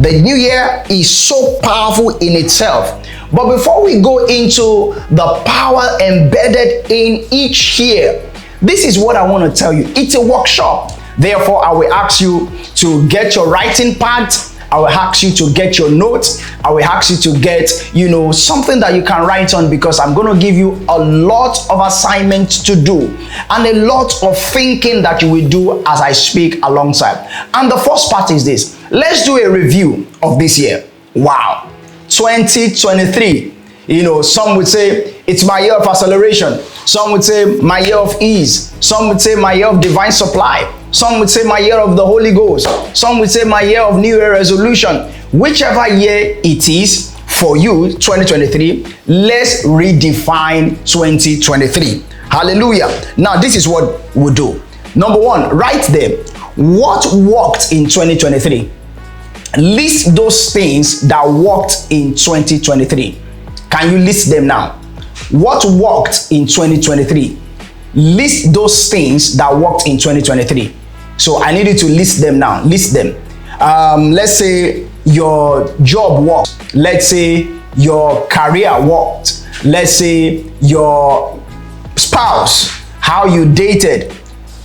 The new year is so powerful in itself. But before we go into the power embedded in each year, this is what I want to tell you. It's a workshop. Therefore, I will ask you to get your writing pad. I will ask you to get your notes. I will ask you to get, something that you can write on, because I'm going to give you a lot of assignments to do and a lot of thinking that you will do as I speak alongside. And the first part is this. Let's do a review of this year. Wow. 2023. Some would say it's my year of acceleration. Some would say my year of ease. Some would say my year of divine supply. Some would say my year of the Holy Ghost. Some would say my year of New Year resolution. Whichever year it is for you, 2023, let's redefine 2023. Hallelujah. Now, this is what we'll do. Number one, write them. What worked in 2023? List those things that worked in 2023. Can you list them now? What worked in 2023? List those things that worked in 2023. So I need you to list them now. List them. Let's say your job worked. Let's say your career worked. Let's say your spouse, how you dated.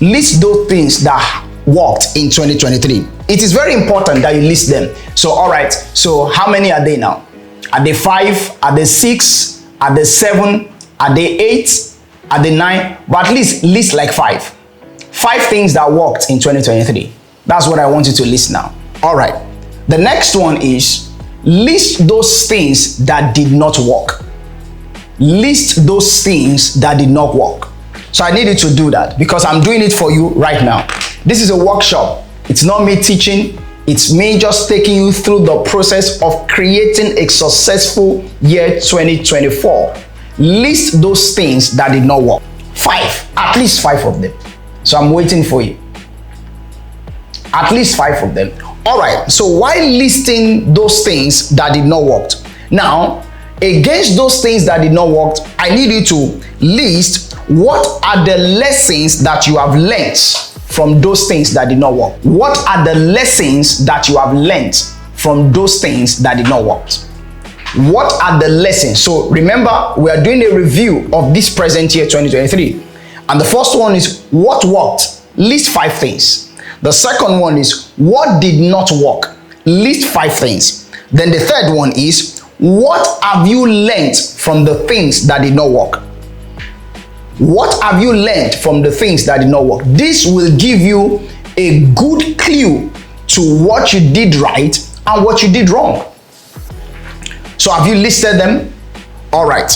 List those things that worked in 2023. It is very important that you list them. So, all right. So how many are they now? Are they 5? Are they 6? Are they 7? Are they 8? Are they 9? But at least list like 5. 5 things that worked in 2023. That's what I want you to list now. All right. The next one is list those things that did not work. List those things that did not work. So I need you to do that because I'm doing it for you right now. This is a workshop. It's not me teaching. It's me just taking you through the process of creating a successful year 2024. List those things that did not work. 5, at least 5 of them. So I'm waiting for you. At least 5 of them. All right. So while listing those things that did not work, now against those things that did not work, I need you to list what are the lessons that you have learned from those things that did not work. What are the lessons that you have learned from those things that did not work? What are the lessons? So remember, we are doing a review of this present year 2023. And the first one is what worked. List 5 things. The second one is what did not work. List 5 things. Then the third one is what have you learned from the things that did not work? What have you learned from the things that did not work? This will give you a good clue to what you did right and what you did wrong. So have you listed them? All right.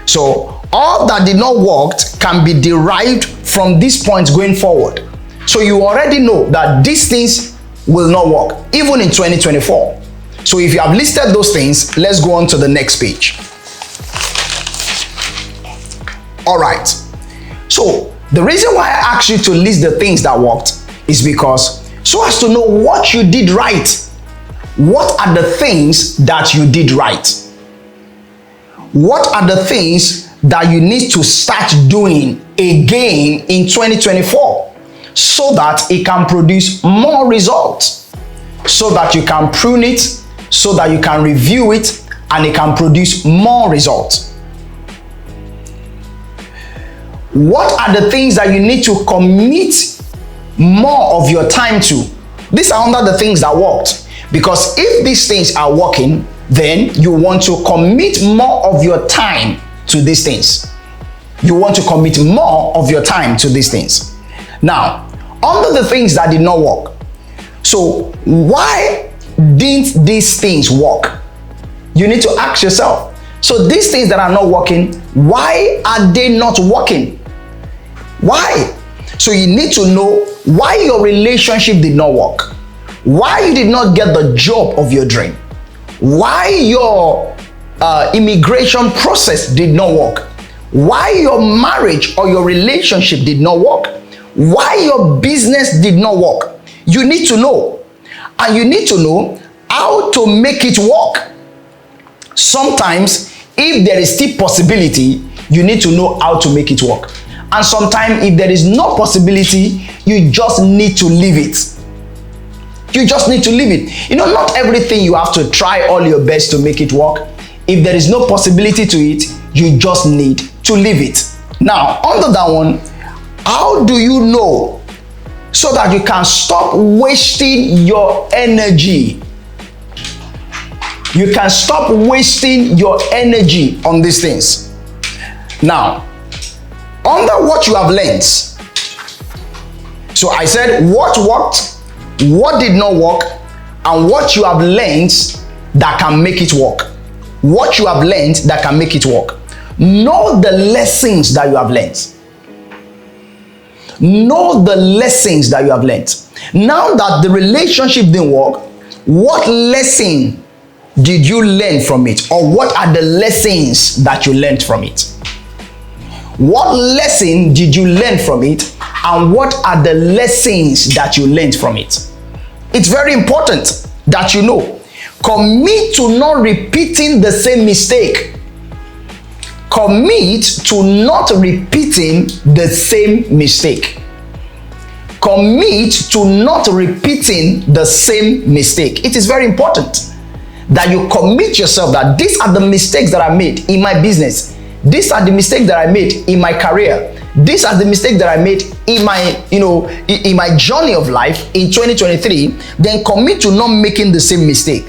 So all that did not work can be derived from these points going forward. So you already know that these things will not work, even in 2024. So if you have listed those things, let's go on to the next page. All right. So the reason why I asked you to list the things that worked is because so as to know what you did right. What are the things that you did right? What are the things that you need to start doing again in 2024 so that it can produce more results, so that you can prune it, so that you can review it, and it can produce more results? What are the things that you need to commit more of your time to? These are under the things that worked. Because if these things are working, then you want to commit more of your time to these things. You want to commit more of your time to these things. Now, under the things that did not work, so why didn't these things work? You need to ask yourself. So these things that are not working, why are they not working? Why? So you need to know why your relationship did not work, why you did not get the job of your dream, why your immigration process did not work, why your marriage or your relationship did not work, why your business did not work. You need to know, and you need to know how to make it work. Sometimes, if there is still possibility, you need to know how to make it work. And sometimes, if there is no possibility, you just need to leave it. You just need to leave it. Not everything you have to try all your best to make it work. If there is no possibility to it, you just need to leave it. Now, under that one, how do you know so that you can stop wasting your energy? You can stop wasting your energy on these things. Now, under what you have learned, so I said what worked, what did not work, and what you have learned that can make it work. What you have learned that can make it work. Know the lessons that you have learned. Know the lessons that you have learned. Now that the relationship didn't work, what lesson did you learn from it? Or what are the lessons that you learned from it? What lesson did you learn from it? And what are the lessons that you learned from it? It's very important that you know. Commit to not repeating the same mistake. Commit to not repeating the same mistake. Commit to not repeating the same mistake. It is very important that you commit yourself that these are the mistakes that I made in my business. These are the mistakes that I made in my career. These are the mistakes that I made in my, in my journey of life in 2023. Then commit to not making the same mistake.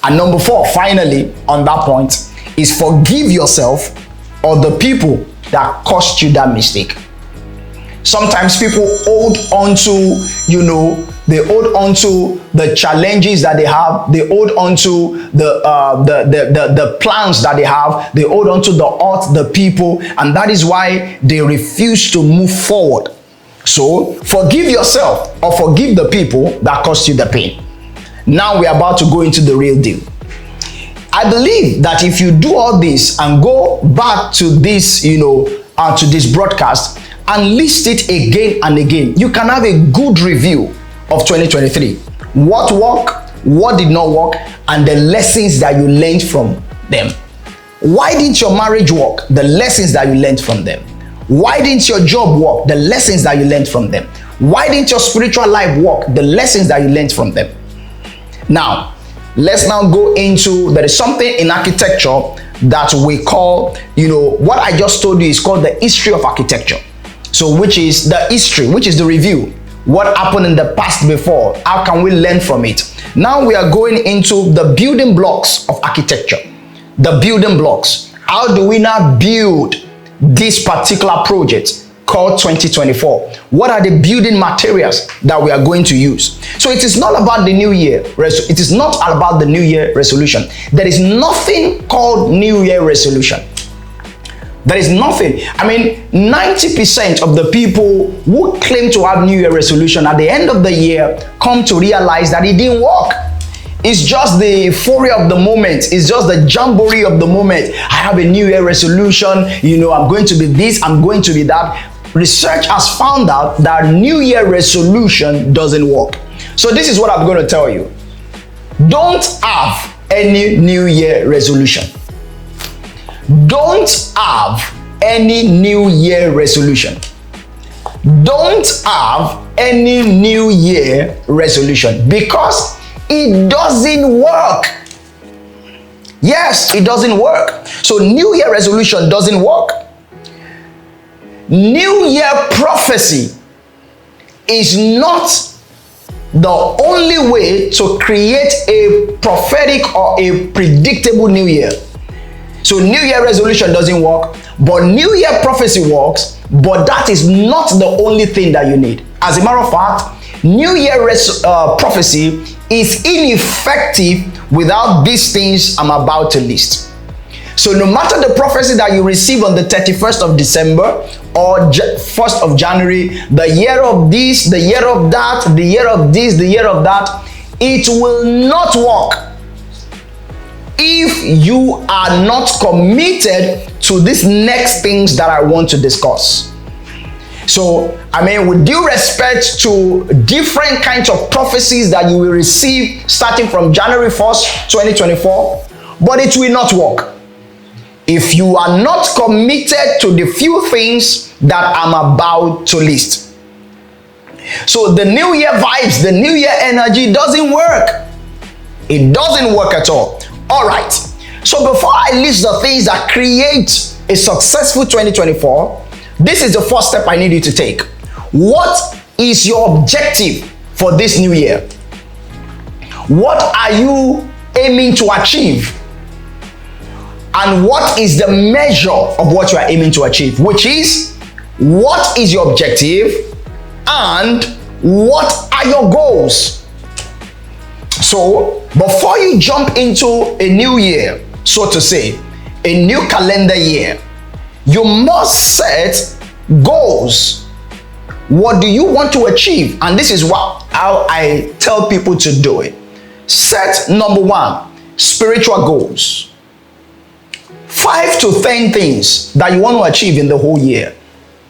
And number 4, finally, on that point, is forgive yourself or the people that caused you that mistake. Sometimes people hold on to, they hold on to the challenges that they have. They hold on to the plans that they have. They hold on to the art, the people, and that is why they refuse to move forward. So forgive yourself or forgive the people that caused you the pain. Now we're about to go into the real deal. I believe that if you do all this and go back to this, to this broadcast and list it again and again, you can have a good review of 2023. What worked, what did not work, and the lessons that you learned from them. Why didn't your marriage work? The lessons that you learned from them. Why didn't your job work? The lessons that you learned from them. Why didn't your spiritual life work? The lessons that you learned from them. Now, let's now go into, there is something in architecture that we call, what I just told you is called the history of architecture. So which is the history, which is the review. What happened in the past before? How can we learn from it? Now we are going into the building blocks of architecture. The building blocks. How do we now build this particular project called 2024? What are the building materials that we are going to use? So it is not about the new year. It is not about the new year resolution. There is nothing called new year resolution. There is nothing. 90% of the people who claim to have new year resolution at the end of the year come to realize that it didn't work. It's just the euphoria of the moment. It's just the jamboree of the moment. I have a new year resolution. I'm going to be this, I'm going to be that. Research has found out that new year resolution doesn't work. So this is what I'm going to tell you. Don't have any new year resolution. Don't have any new year resolution. Don't have any new year resolution because it doesn't work. Yes, it doesn't work. So new year resolution doesn't work. New year prophecy is not the only way to create a prophetic or a predictable new year. So new year resolution doesn't work, but new year prophecy works, but that is not the only thing that you need. As a matter of fact, new year prophecy is ineffective without these things I'm about to list. So no matter the prophecy that you receive on the 31st of December or 1st of January, the year of this, the year of that, the year of this, the year of that, it will not work if you are not committed to these next things that I want to discuss. So, with due respect to different kinds of prophecies that you will receive starting from January 1st, 2024, but it will not work if you are not committed to the few things that I'm about to list. So the new year vibes, the new year energy doesn't work. It doesn't work at all. All right. So before I list the things that create a successful 2024, this is the first step I need you to take. What is your objective for this new year? What are you aiming to achieve? And what is the measure of what you are aiming to achieve? Which is, what is your objective and what are your goals? So before you jump into a new year, so to say, a new calendar year, you must set goals. What do you want to achieve? And this is how I tell people to do it. Set number 1, spiritual goals. 5 to 10 things that you want to achieve in the whole year.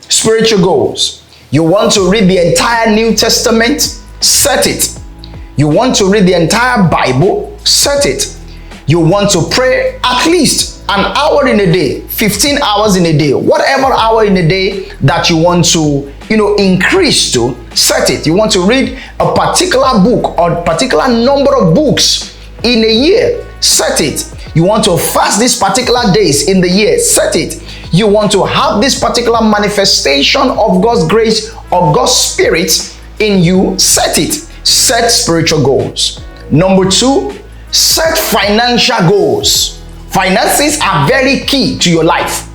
Spiritual goals. You want to read the entire New Testament? Set it. You want to read the entire Bible? Set it. You want to pray at least an hour in a day, 15 hours in a day, whatever hour in a day that you want to, increase to, set it. You want to read a particular book or a particular number of books in a year? Set it. You want to fast these particular days in the year? Set it. You want to have this particular manifestation of God's grace or God's spirit in you? Set it. Set spiritual goals. Number 2, set financial goals. Finances are very key to your life,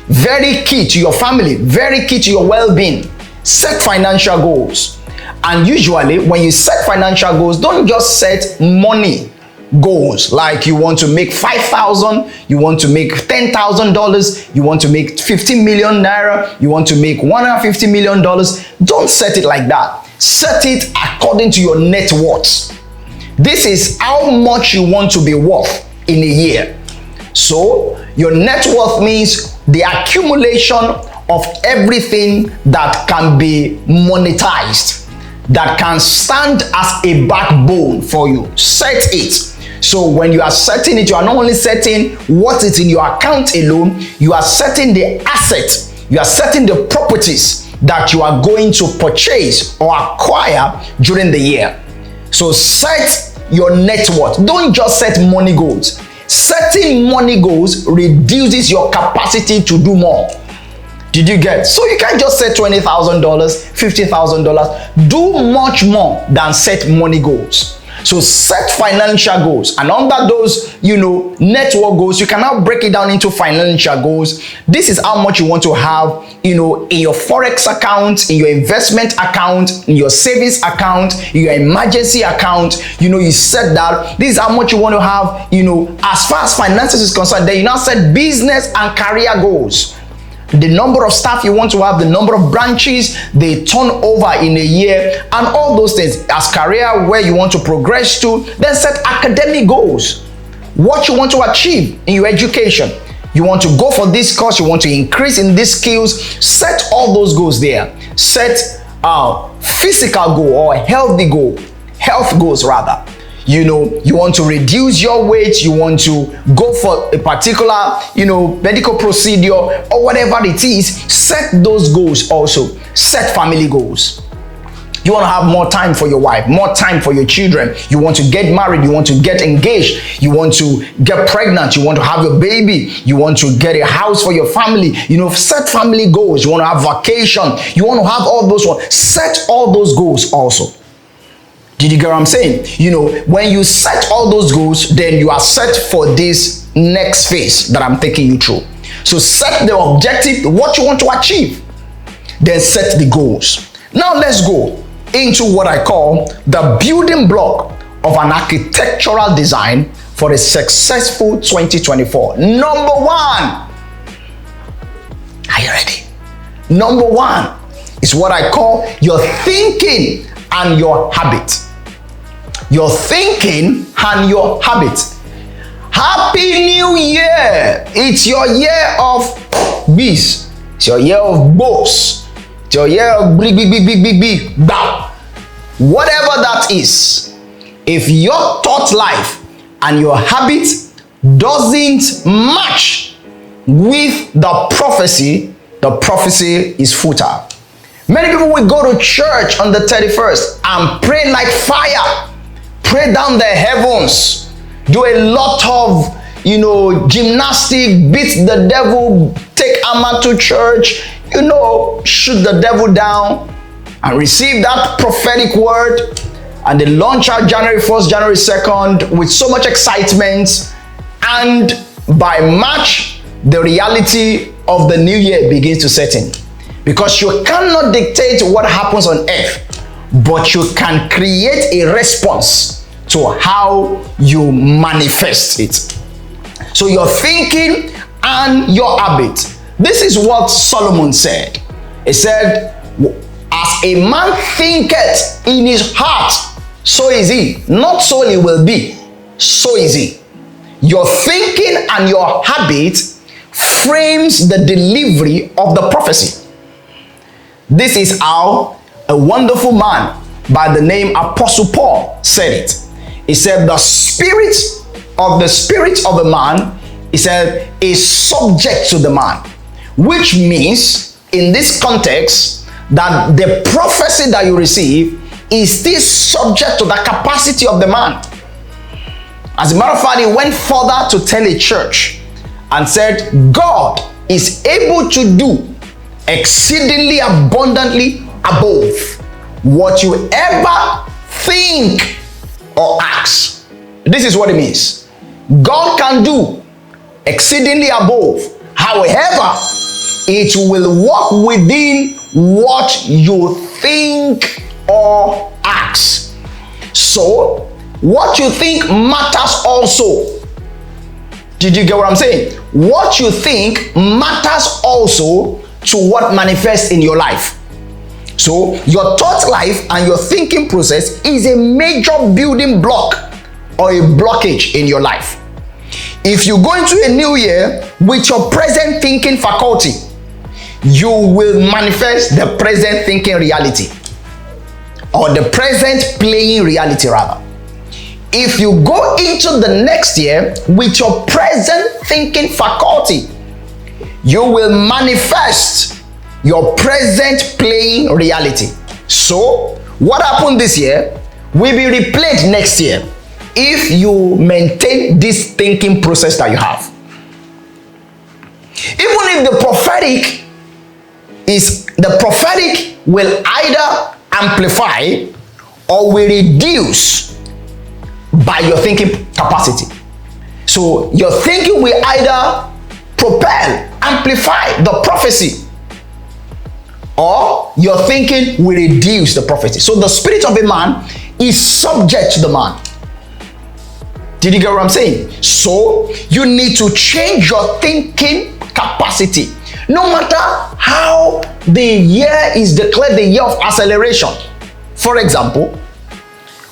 very key to your family, very key to your well-being. Set financial goals. And usually when you set financial goals, don't just set money goals, like you want to make 5,000, you want to make $10,000, you want to make 50 million naira, you want to make $150 million. Don't set it like that. Set it according to your net worth. This is how much you want to be worth in a year. So your net worth means the accumulation of everything that can be monetized, that can stand as a backbone for you. Set it. So when you are setting it, you are not only setting what is in your account alone, you are setting the asset, you are setting the properties that you are going to purchase or acquire during the year. So set your net worth. Don't just set money goals. Setting money goals reduces your capacity to do more. Did you get? So you can't just set $20,000, $50,000. Do much more than set money goals. So set financial goals, and under those, network goals, you can now break it down into financial goals. This is how much you want to have, in your forex account, in your investment account, in your savings account, in your emergency account. You set that. This is how much you want to have, as far as finances is concerned. Then you now set business and career goals. The number of staff you want to have, the number of branches, the turnover in a year, and all those things. As career, where you want to progress to. Then set academic goals. What you want to achieve in your education. You want to go for this course, you want to increase in these skills. Set all those goals there. Set physical goal or healthy goal. Health goals rather. You want to reduce your weight, you want to go for a particular, medical procedure or whatever it is. Set those goals also. Set family goals. You want to have more time for your wife, more time for your children. You want to get married, you want to get engaged, you want to get pregnant, you want to have a baby, you want to get a house for your family. Set family goals. You want to have vacation, you want to have all those ones. Set all those goals also. Did you get what I'm saying? When you set all those goals, then you are set for this next phase that I'm taking you through. So set the objective, what you want to achieve. Then set the goals. Now let's go into what I call the building block of an architectural design for a successful 2024. Number 1. Are you ready? Number 1 is what I call your thinking and your habit. Your thinking and your habit. Happy New Year! It's your year of bees. It's your year of boss. It's your year of big, bow. Whatever that is, if your thought life and your habit doesn't match with the prophecy is futile. Many people will go to church on the 31st and pray like fire, pray down the heavens, do a lot of, gymnastic, beat the devil, take armor to church, shoot the devil down and receive that prophetic word. And they launch out January 1st, January 2nd with so much excitement. And by March, the reality of the new year begins to set in. Because you cannot dictate what happens on earth, but you can create a response to how you manifest it. So your thinking and your habit. This is what Solomon said. He said, as a man thinketh in his heart, so is he. Not so he will be, so is he. Your thinking and your habit frames the delivery of the prophecy. This is how a wonderful man by the name Apostle Paul said it. He said, the spirit of a man, he said, is subject to the man. Which means, in this context, that the prophecy that you receive is still subject to the capacity of the man. As a matter of fact, he went further to tell a church and said, God is able to do exceedingly abundantly above what you ever think or ask. This is what it means. God can do exceedingly above. However, it will work within what you think or ask. So, what you think matters also. Did you get what I'm saying? What you think matters also to what manifests in your life. So, your thought life and your thinking process is a major building block or a blockage in your life. If you go into a new year with your present thinking faculty, you will manifest the present thinking reality, or the present playing reality rather. If you go into the next year with your present thinking faculty, you will manifest your present playing reality. So, what happened this year will be replayed next year if you maintain this thinking process that you have. Even if the prophetic will either amplify or will reduce by your thinking capacity. So your thinking will either propel, amplify the prophecy, or your thinking will reduce the prophecy. So the spirit of a man is subject to the man. Did you get what I'm saying? So you need to change your thinking capacity. No matter how the year is declared the year of acceleration, for example.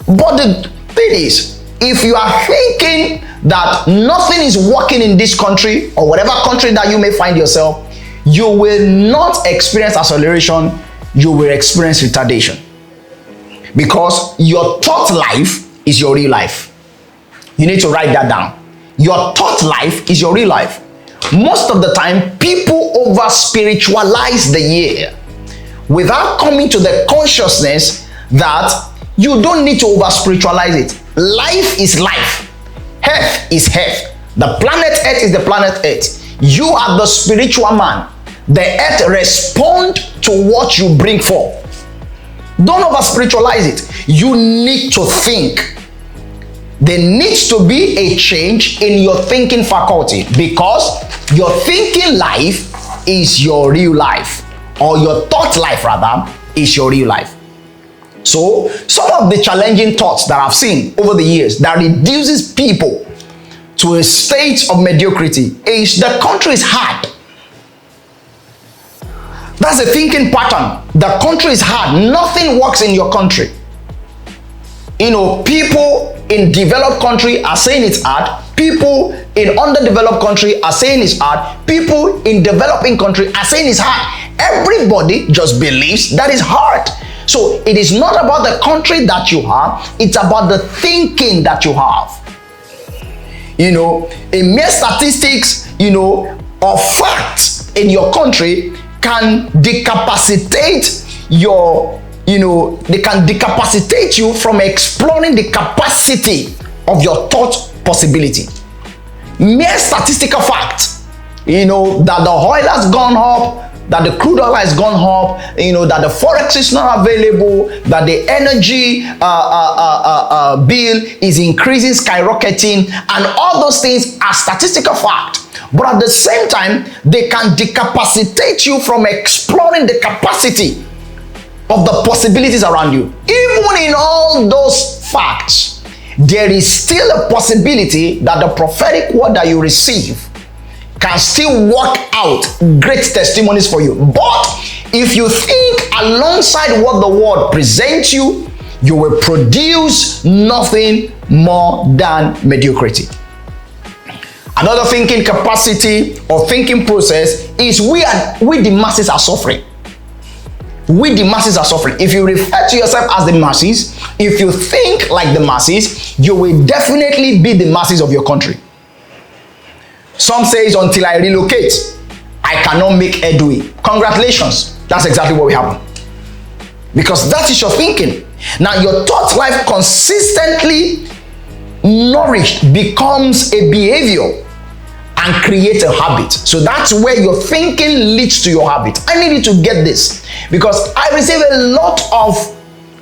But the thing is, if you are thinking that nothing is working in this country or whatever country that you may find yourself, you will not experience acceleration, you will experience retardation. Because your thought life is your real life. You need to write that down. Your thought life is your real life. Most of the time, people over spiritualize the year without coming to the consciousness that you don't need to over spiritualize it. Life is life. Health is health. The planet Earth is the planet Earth. You are the spiritual man. The earth responds to what you bring forth. Don't over spiritualize it. You need to think. There needs to be a change in your thinking faculty, because your thinking life is your real life, or your thought life rather is your real life. So some of the challenging thoughts that I've seen over the years that reduces people to a state of mediocrity is the country is hard. That's a thinking pattern. The country is hard. Nothing works in your country. People in developed country are saying it's hard. People in underdeveloped country are saying it's hard. People in developing country are saying it's hard. Everybody just believes that it's hard. So it is not about the country that you have, it's about the thinking that you have. A mere statistics, or facts in your country can decapacitate they can decapacitate you from exploring the capacity of your thought possibility. Mere statistical fact, that the oil has gone up, that the crude oil has gone up, that the forex is not available, that the energy bill is increasing, skyrocketing, and all those things are statistical fact. But at the same time, they can decapacitate you from exploring the capacity of the possibilities around you. Even in all those facts, there is still a possibility that the prophetic word that you receive can still work out great testimonies for you. But if you think alongside what the word presents you, you will produce nothing more than mediocrity. Another thinking capacity or thinking process is we the masses are suffering. We the masses are suffering. If you refer to yourself as the masses, if you think like the masses, you will definitely be the masses of your country. Some says, until I relocate, I cannot make headway. Congratulations. That's exactly what will happen. Because that is your thinking. Now, your thought life consistently nourished becomes a behavior and creates a habit. So that's where your thinking leads to your habit. I need you to get this, because I receive a lot of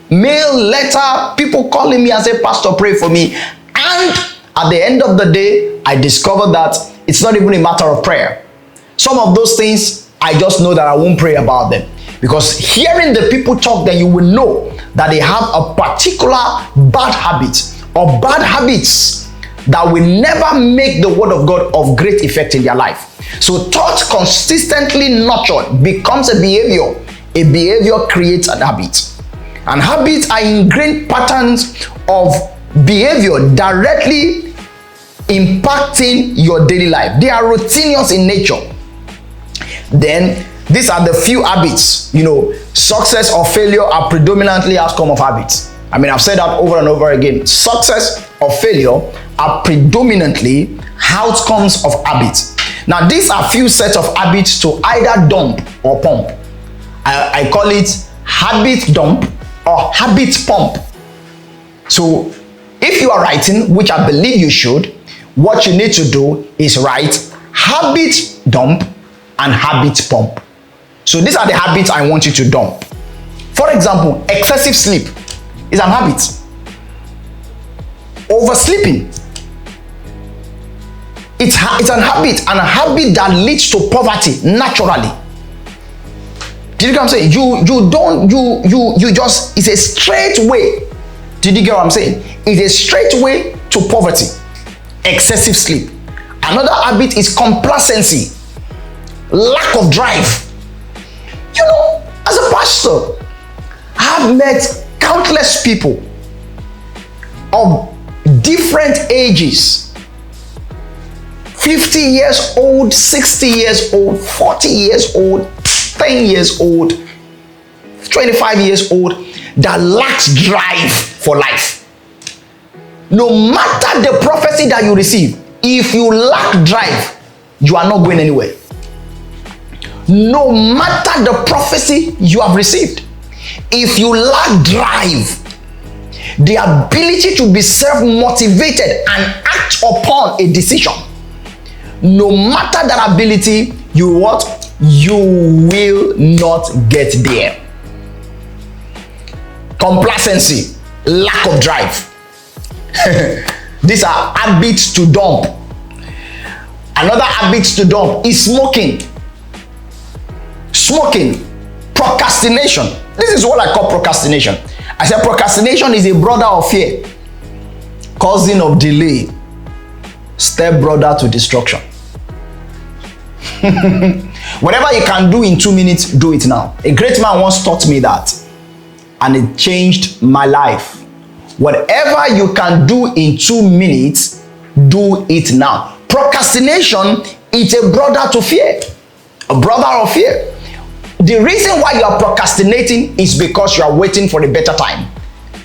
mail, letter, people calling me and say, Pastor, pray for me. And at the end of the day, I discovered that it's not even a matter of prayer. Some of those things, I just know that I won't pray about them. Because hearing the people talk, then you will know that they have a particular bad habit or bad habits that will never make the word of God of great effect in their life. So thought consistently nurtured becomes a behavior. A behavior creates an habit. And habits are ingrained patterns of behavior directly impacting your daily life. They are routinous in nature. Then these are the few habits. Success or failure are predominantly outcome of habits. I've said that over and over again. Success or failure are predominantly outcomes of habits. Now, these are few sets of habits to either dump or pump. I call it habit dump or habit pump. So if you are writing, which I believe you should, what you need to do is write habit dump and habit pump. So these are the habits I want you to dump. For example, excessive sleep is an habit. Oversleeping, it's an habit, and a habit that leads to poverty naturally. Did you get what I'm saying? You just, it's a straight way. Did you get what I'm saying? It's a straight way to poverty. Excessive sleep. Another habit is complacency, lack of drive. As a pastor, I've met countless people of different ages, 50 years old, 60 years old, 40 years old, 10 years old, 25 years old, that lacks drive for life. No matter the prophecy that you receive, if you lack drive, you are not going anywhere. No matter the prophecy you have received, if you lack drive, the ability to be self-motivated and act upon a decision, no matter that ability, you will not get there. Complacency, lack of drive. These are habits to dump. Another habit to dump is smoking. Smoking, procrastination. This is what I call procrastination. I said procrastination is a brother of fear, cousin of delay, step brother to destruction. Whatever you can do in 2 minutes, do it now. A great man once taught me that, and it changed my life. Whatever you can do in 2 minutes, do it now. Procrastination is a brother to fear, a brother of fear. The reason why you are procrastinating is because you are waiting for a better time.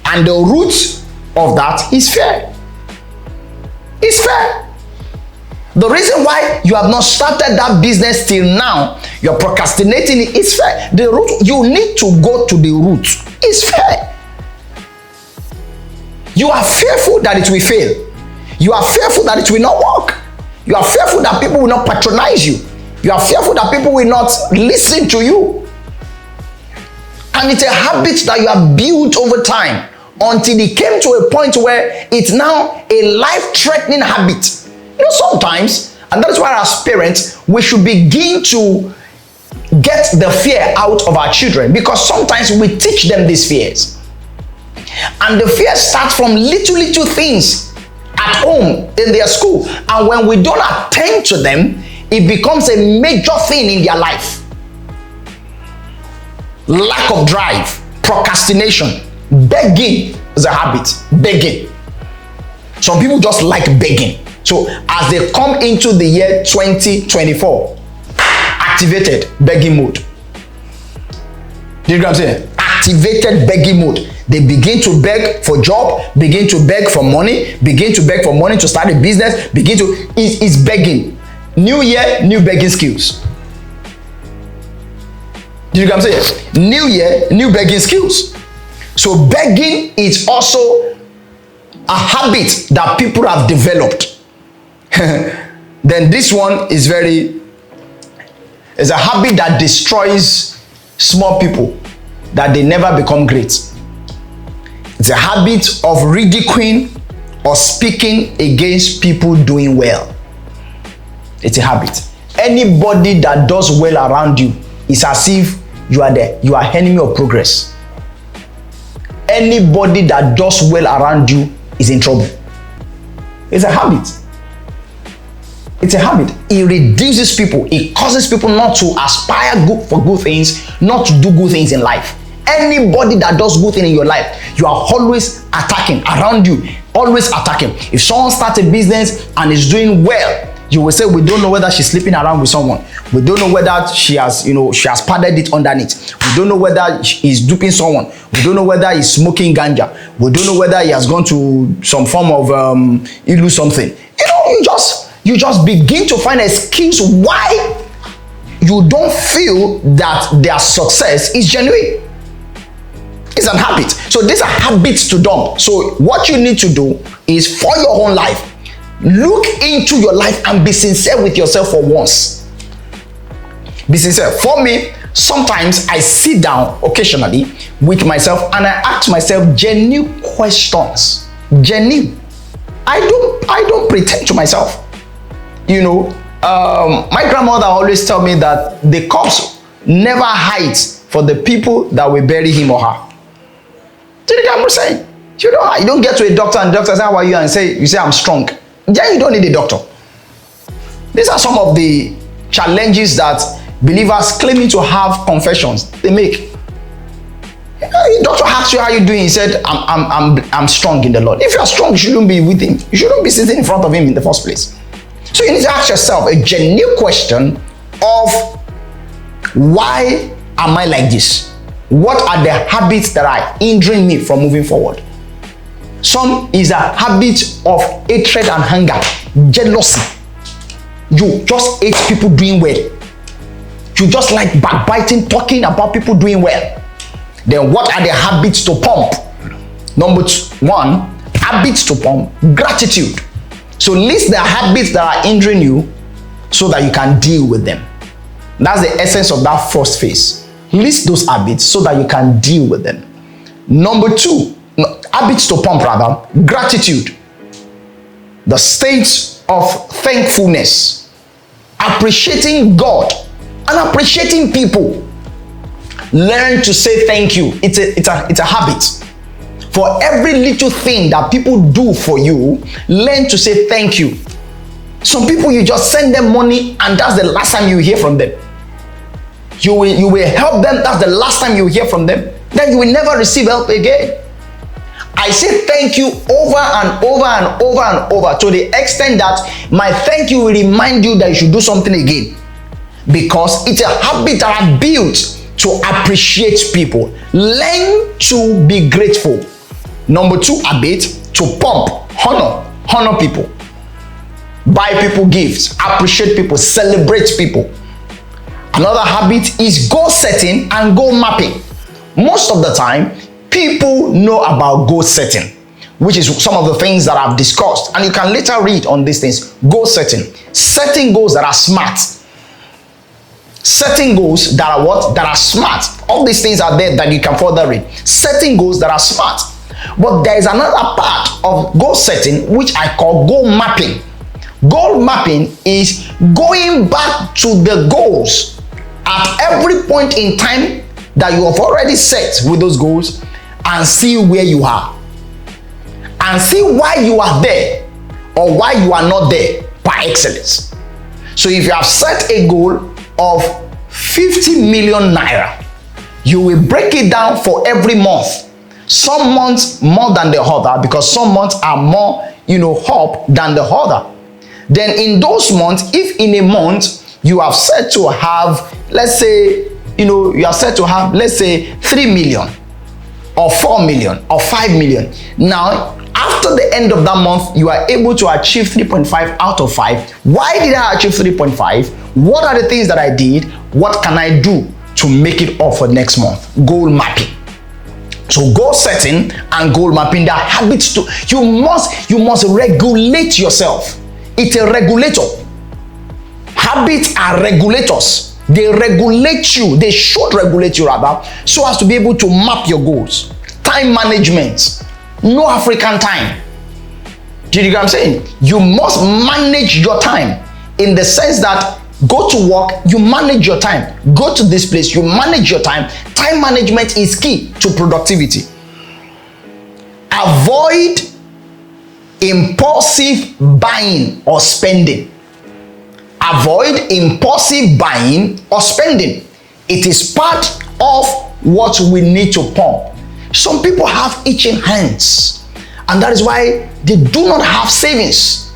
And the root of that is fear. It's fear. The reason why you have not started that business till now, you're procrastinating, it is fair. The root, you need to go to the root. It's fair. You are fearful that it will fail. You are fearful that it will not work. You are fearful that people will not patronize you. You are fearful that people will not listen to you. And it's a habit that you have built over time until it came to a point where it's now a life-threatening habit. You know, sometimes, and that's why as parents, we should begin to get the fear out of our children, because sometimes we teach them these fears. And the fear starts from little things at home, in their school. And when we don't attend to them, it becomes a major thing in their life. Lack of drive, procrastination, begging is a habit. Begging. Some people just like begging. So as they come into the year 2024, activated begging mode. Do you know what I'm saying? Activated begging mode. They begin to beg for job, begin to beg for money, begin to beg for money to start a business, it's begging. New year, new begging skills. Do you know what I'm saying? New year, new begging skills. So begging is also a habit that people have developed. Then this one is a habit that destroys small people, that they never become great. It's a habit of ridiculing or speaking against people doing well. It's a habit. Anybody that does well around you, it's as if you are enemy of progress. Anybody that does well around you is in trouble. It's a habit. It's a habit. It reduces people. It causes people not to aspire for good things, not to do good things in life. Anybody that does good things in your life, you are always attacking around you, always attacking. If someone starts a business and is doing well, you will say, we don't know whether she's sleeping around with someone. We don't know whether she has padded it underneath. We don't know whether he's duping someone. We don't know whether he's smoking ganja. We don't know whether he has gone to some form of ilu something. You just begin to find excuse why you don't feel that their success is genuine. It's an habit. So these are habits to dump. So what you need to do is, for your own life, look into your life and be sincere with yourself for once. Be sincere. For me, sometimes I sit down occasionally with myself and I ask myself genuine questions. Genuine. I don't pretend to myself. My grandmother always tell me that the corpse never hides for the people that will bury him or her. Do you know what I'm saying? You don't get to a doctor and the doctor says, how are you? And you say, I'm strong. Then you don't need a doctor. These are some of the challenges that believers claiming to have confessions they make. The doctor asks you how you doing. He said, I'm strong in the Lord. If you are strong, you shouldn't be with him. You shouldn't be sitting in front of him in the first place. So you need to ask yourself a genuine question of, why am I like this? What are the habits that are hindering me from moving forward? Some is a habit of hatred and anger, jealousy. You just hate people doing well. You just like backbiting, talking about people doing well. Then what are the habits to pump? Number 1, habits to pump, gratitude. So list the habits that are hindering you so that you can deal with them. That's the essence of that first phase. List those habits so that you can deal with them. Number 2, habits to pump rather, gratitude. The state of thankfulness, appreciating God and appreciating people. Learn to say thank you. It's a habit. For every little thing that people do for you, learn to say thank you. Some people, you just send them money and that's the last time you hear from them. You will help them, that's the last time you hear from them. Then you will never receive help again. I say thank you over and over and over and over, to the extent that my thank you will remind you that you should do something again. Because it's a habit that I built to appreciate people. Learn to be grateful. Number 2 habit, to pump, honor people. buy people gifts, appreciate people, celebrate people. Another habit is goal setting and goal mapping. Most of the time, people know about goal setting, which is some of the things that I've discussed, and you can later read on these things. Goal setting, setting goals that are smart. Setting goals that are what? That are smart. All these things are there that you can further read. Setting goals that are smart. But there is another part of goal setting which I call goal mapping. Goal mapping is going back to the goals at every point in time that you have already set with those goals and see where you are. And see why you are there or why you are not there by excellence. So if you have set a goal of 50 million naira, you will break it down for every month. Some months more than the other, because some months are more, up than the other. Then in those months, if in a month you have set to have, let's say, you are set to have, let's say 3 million or 4 million or 5 million. Now, after the end of that month, you are able to achieve 3.5 out of 5. Why did I achieve 3.5? What are the things that I did? What can I do to make it up for next month? Goal mapping. So goal setting and goal mapping, they are habits to, you must regulate yourself. It's a regulator. Habits are regulators. They regulate you. They should regulate you rather, so as to be able to map your goals. Time management. No African time. Do you get what I'm saying? You must manage your time in the sense that go to work, you manage your time. Go to this place, you manage your time. Time management is key to productivity. Avoid impulsive buying or spending. Avoid impulsive buying or spending. It is part of what we need to pump. Some people have itching hands, and that is why they do not have savings.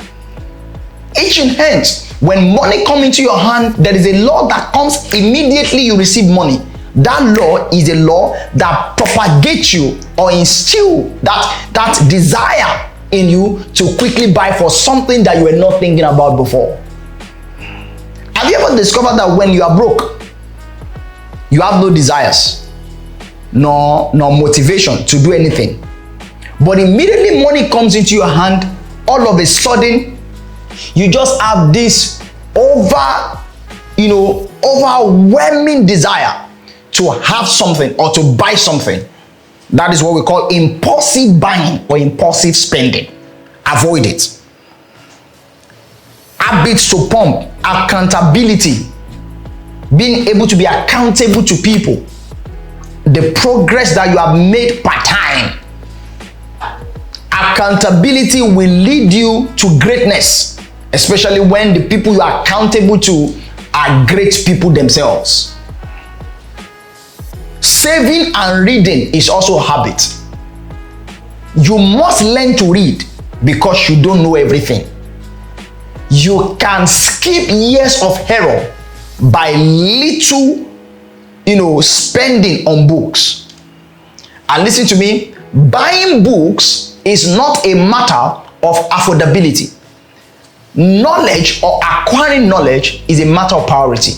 Itching hands. When money comes into your hand, there is a law that comes immediately you receive money. That law is a law that propagates you or instill that desire in you to quickly buy for something that you were not thinking about before. Have you ever discovered that when you are broke, you have no desires, nor motivation to do anything? But immediately money comes into your hand, all of a sudden, you just have this overwhelming desire to have something or to buy something. That is what we call impulsive buying or impulsive spending. Avoid it. Habits to pump, accountability, being able to be accountable to people, the progress that you have made per time. Accountability will lead you to greatness, especially when the people you are accountable to are great people themselves. Saving and reading is also a habit. You must learn to read because you don't know everything. You can skip years of error by little, spending on books. And listen to me, buying books is not a matter of affordability. Knowledge or acquiring knowledge is a matter of priority.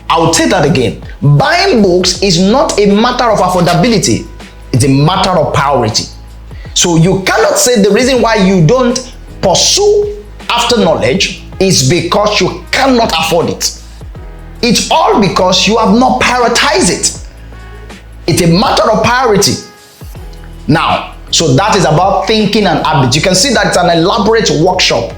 I will say that again. Buying books is not a matter of affordability. It's a matter of priority. So you cannot say the reason why you don't pursue after knowledge is because you cannot afford it. It's all because you have not prioritized it. It's a matter of priority. Now, so that is about thinking and habits. You can see that it's an elaborate workshop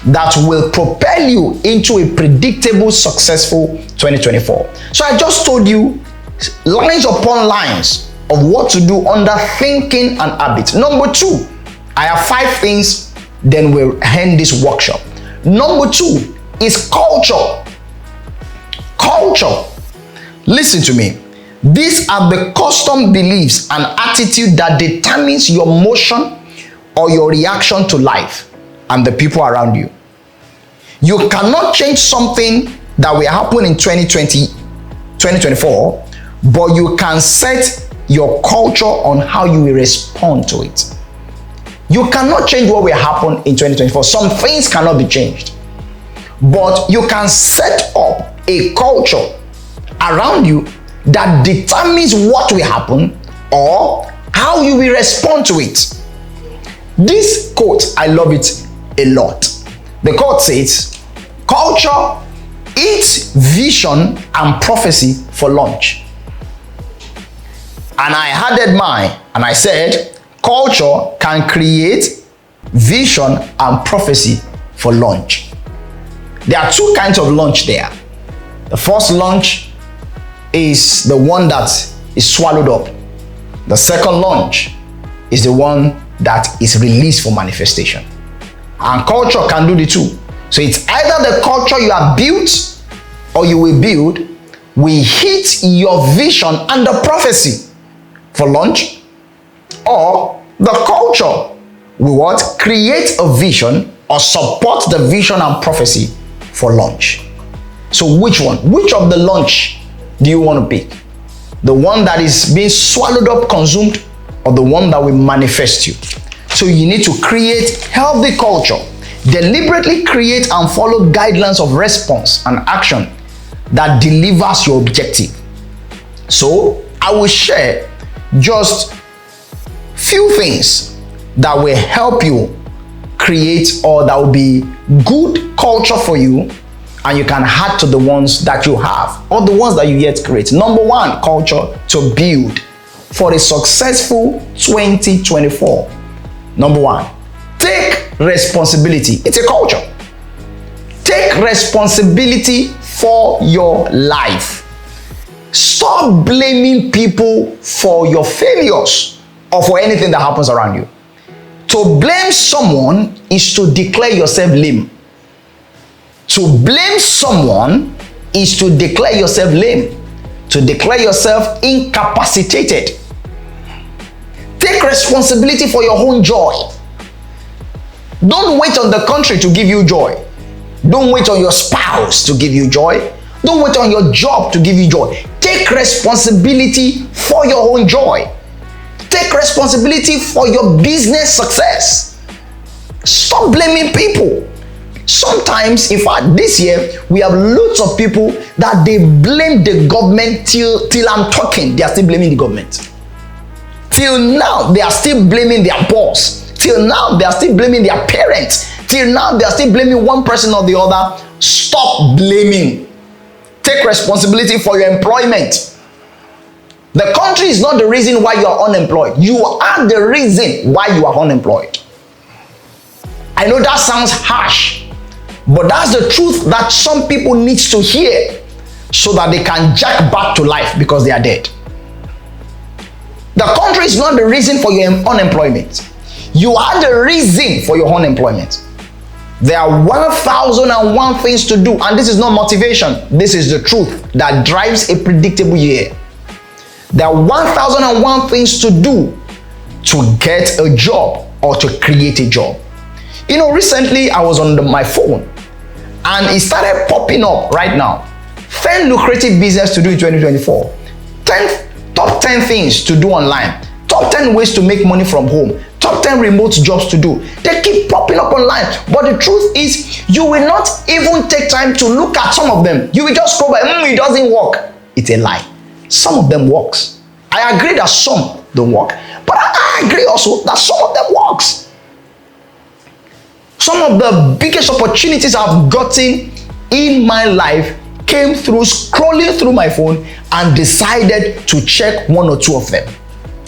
that will propel you into a predictable, successful 2024. So I just told you lines upon lines of what to do under thinking and habits. Number 2, I have 5 things, then we'll end this workshop. Number 2 is culture. Culture. Listen to me. These are the custom beliefs and attitude that determines your motion or your reaction to life and the people around you. You cannot change something that will happen in 2024, but you can set your culture on how you will respond to it. You cannot change what will happen in 2024. Some things cannot be changed. But you can set up a culture around you that determines what will happen or how you will respond to it. This quote, I love it a lot. The quote says, culture eats vision and prophecy for lunch. And I added mine and I said, culture can create vision and prophecy for lunch. There are two kinds of lunch there. The first lunch is the one that is swallowed up. The second lunch is the one that is released for manifestation. And culture can do the two. So it's either the culture you have built or you will build will hit your vision and the prophecy for lunch, or the culture will what? Create a vision or support the vision and prophecy for lunch. So which one? Which of the lunch do you want to pick? The one that is being swallowed up, consumed, or the one that will manifest you? So you need to create healthy culture. Deliberately create and follow guidelines of response and action that delivers your objective. So I will share just few things that will help you create, or that will be good culture for you, and you can add to the ones that you have or the ones that you yet create. Number one, culture to build for a successful 2024. Number one, take responsibility. It's a culture. Take responsibility for your life. Stop blaming people for your failures or for anything that happens around you. To blame someone is to declare yourself lame. To blame someone is to declare yourself lame. To declare yourself incapacitated. Take responsibility for your own joy. Don't wait on the country to give you joy. Don't wait on your spouse to give you joy. Don't wait on your job to give you joy. Take responsibility for your own joy. Take responsibility for your business success. Stop blaming people. Sometimes, in fact, this year, we have lots of people that they blame the government till I'm talking. They are still blaming the government. Till now, they are still blaming their boss. Till now, they are still blaming their parents. Till now, they are still blaming one person or the other. Stop blaming. Take responsibility for your employment. The country is not the reason why you are unemployed. You are the reason why you are unemployed. I know that sounds harsh, but that's the truth that some people need to hear so that they can jack back to life because they are dead. The country is not the reason for your unemployment. You are the reason for your unemployment. There are 1,001 things to do, and this is not motivation. This is the truth that drives a predictable year. There are 1,001 things to do to get a job or to create a job. You know, recently I was on my phone and it started popping up right now. 10 lucrative business to do in 2024. Top 10 things to do online. Top 10 ways to make money from home. Top 10 remote jobs to do. They keep popping up online. But the truth is, you will not even take time to look at some of them. You will just go by, it doesn't work. It's a lie. Some of them works. I agree that some don't work. But I agree also that some of them works. Some of the biggest opportunities I've gotten in my life came through scrolling through my phone and decided to check one or two of them.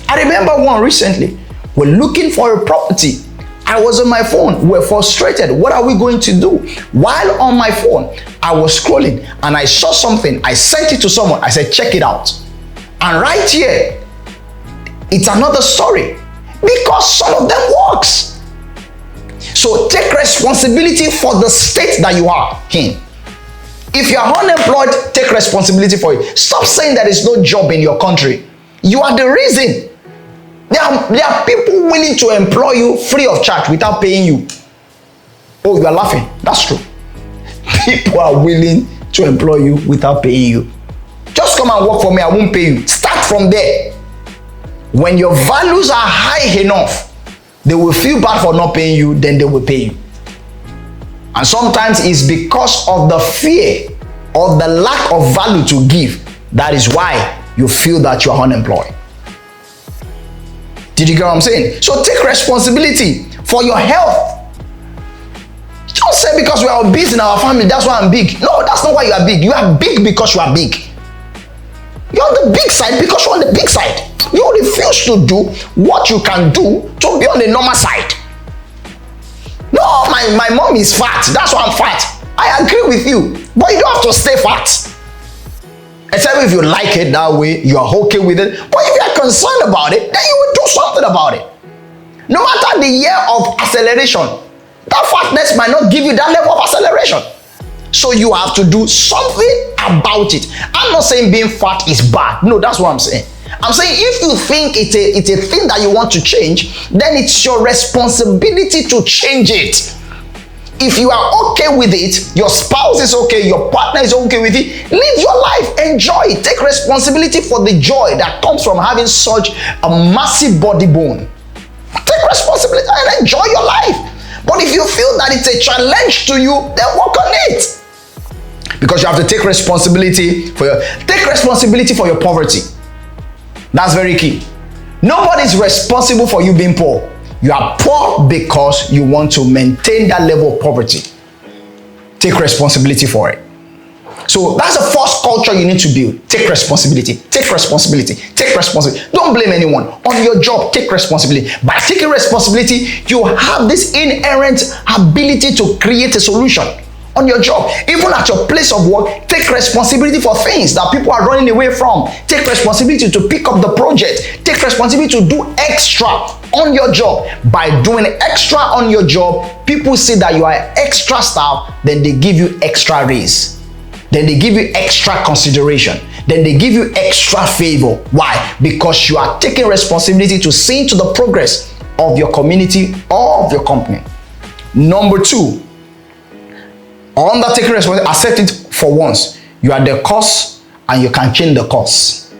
I remember one recently. We're looking for a property. I was on my phone. We're frustrated. What are we going to do? While on my phone, I was scrolling and I saw something. I sent it to someone. I said, check it out. And right here, it's another story because some of them works. So take responsibility for the state that you are in. If you are unemployed, take responsibility for it. Stop saying there is no job in your country. You are the reason. There are people willing to employ you free of charge without paying you. Oh, you are laughing. That's true. People are willing to employ you without paying you. Just come and work for me, I won't pay you. Start from there. When your values are high enough, They will feel bad for not paying you, then they will pay you. And sometimes it's because of the fear or the lack of value to give. That is why you feel that you are unemployed. Did you get what I'm saying? So take responsibility for your health. Don't say because we are obese in our family, that's why I'm big. No, that's not why you are big. You are big because you are big. You're on the big side because you're on the big side. You refuse to do what you can do to be on the normal side. No, my mom is fat. That's why I'm fat. I agree with you. But you don't have to stay fat. Except if you like it that way, you are okay with it. But if you are concerned about it, then you will do something about it. No matter the year of acceleration, that fatness might not give you that level of acceleration. So you have to do something about it. I'm not saying being fat is bad. No, that's what I'm saying. I'm saying if you think it's a thing that you want to change, then it's your responsibility to change it. If you are okay with it, your spouse is okay, your partner is okay with it, live your life, enjoy it. Take responsibility for the joy that comes from having such a massive body bone. Take responsibility and enjoy your life. But if you feel that it's a challenge to you, then work on it. Because you have to take responsibility for your poverty. That's very key. Nobody is responsible for you being poor. You are poor because you want to maintain that level of poverty. Take responsibility for it. So that's the first culture you need to build. Take responsibility. Take responsibility. Take responsibility. Don't blame anyone. On your job, take responsibility. By taking responsibility, you have this inherent ability to create a solution. On your job, even at your place of work, take responsibility for things that people are running away from. Take responsibility to pick up the project. Take responsibility to do extra on your job. By doing extra on your job, people see that you are extra staff, then they give you extra raise. Then they give you extra consideration. Then they give you extra favor. Why? Because you are taking responsibility to see to the progress of your community or of your company. Number 2, under taking responsibility, accept it for once. You are the cause and you can change the cause.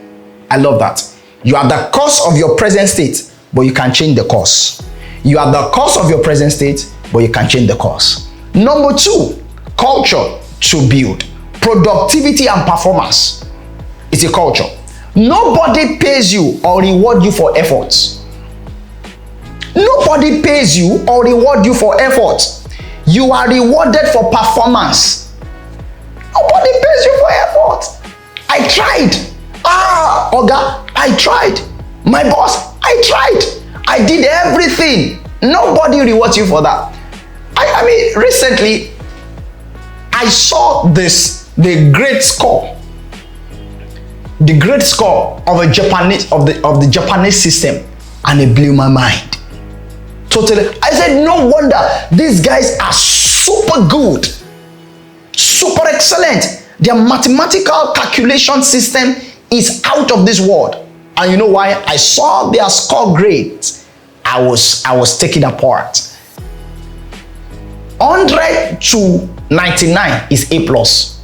I love that. You are the cause of your present state, but you can change the cause. You are the cause of your present state, but you can change the cause. Number 2, culture to build. Productivity and performance. It's a culture. Nobody pays you or reward you for efforts. Nobody pays you or reward you for efforts. You are rewarded for performance. Nobody pays you for effort. I tried. Oga, I tried. My boss, I tried. I did everything. Nobody rewards you for that. I mean, recently, I saw the great score of the Japanese system, and it blew my mind. Totally. I said, no wonder these guys are super good, super excellent. Their mathematical calculation system is out of this world. And you know why? I saw their score grades. I was taken apart. 100 to 99 is A plus.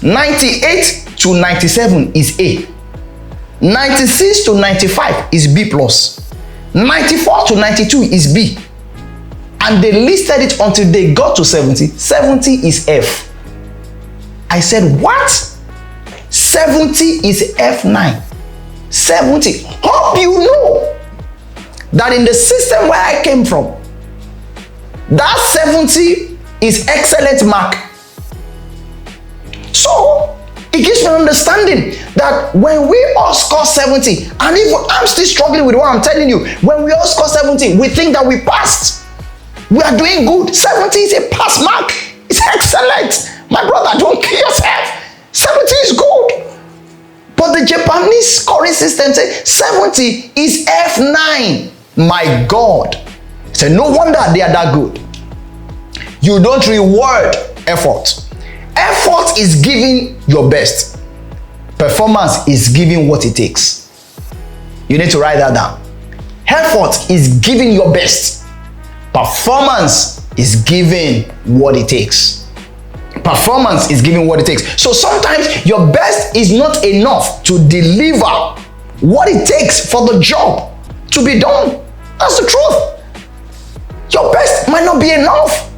98 to 97 is A. 96 to 95 is B plus. 94 to 92 is B. And they listed it until they got to 70. 70 is F. I said, what? 70 is F9. 70. Hope you know that in the system where I came from, that 70 is excellent mark. So it gives me an understanding that when we all score 70, and even I'm still struggling with what I'm telling you, when we all score 70, we think that we passed. We are doing good. 70 is a pass mark. It's excellent. My brother, don't kill yourself. 70 is good. But the Japanese scoring system says 70 is F9. My God. So no wonder they are that good. You don't reward effort. Effort is giving your best. Performance is giving what it takes. You need to write that down. Effort is giving your best. Performance is giving what it takes. Performance is giving what it takes. So sometimes your best is not enough to deliver what it takes for the job to be done. That's the truth. Your best might not be enough.